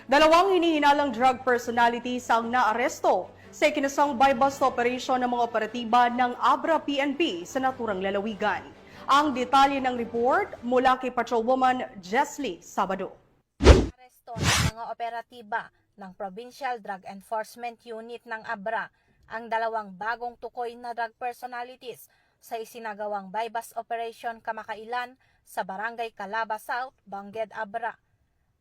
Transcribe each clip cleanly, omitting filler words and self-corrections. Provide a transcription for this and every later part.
Dalawang hinihinalang drug personalities ang naaresto sa ikinasang buy-bust operation ng mga operatiba ng Abra PNP sa naturang lalawigan. Ang detalye ng report mula kay Patrolwoman Jesly Sabado. Aresto ng mga operatiba ng Provincial Drug Enforcement Unit ng Abra ang dalawang bagong tukoy na drug personalities sa isinagawang buy-bust operation kamakailan sa Barangay Calaba South, Bangged, Abra.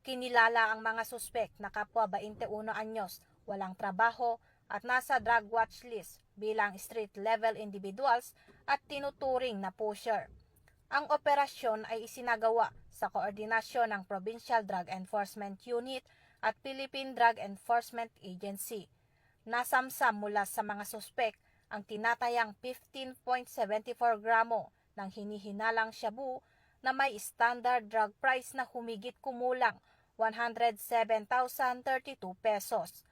Kinilala ang mga suspek na kapwa 21 anyos, walang trabaho at nasa drug watch list bilang street-level individuals at tinuturing na pusher. Ang operasyon ay isinagawa sa koordinasyon ng Provincial Drug Enforcement Unit at Philippine Drug Enforcement Agency. Nasamsam mula sa mga suspek ang tinatayang 15.74 gramo ng hinihinalang shabu na may standard drug price na humigit kumulang 107,032 pesos.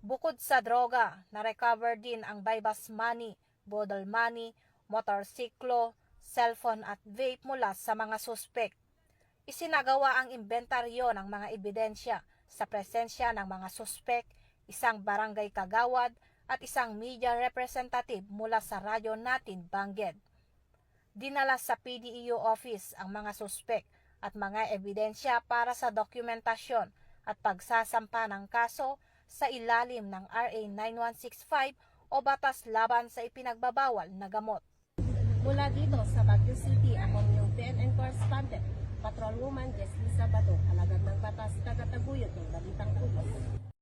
Bukod sa droga, na-recover din ang buy-bust money, bodle money, motorsiklo, cellphone at vape mula sa mga suspek. Isinagawa ang inventaryo ng mga ebidensya sa presensya ng mga suspek, isang barangay kagawad at isang media representative mula sa Radyo Natin Bangged. Dinala sa PDEO office ang mga suspek at mga ebidensya para sa dokumentasyon at pagsasampa ng kaso sa ilalim ng RA 9165 o Batas Laban sa Ipinagbabawal na Gamot. Mula dito sa Baguio City, ako yung PNN correspondent, Patrolwoman Jesly Sabado, alagad ng batas, tagataguyod ng Balitang Tugos.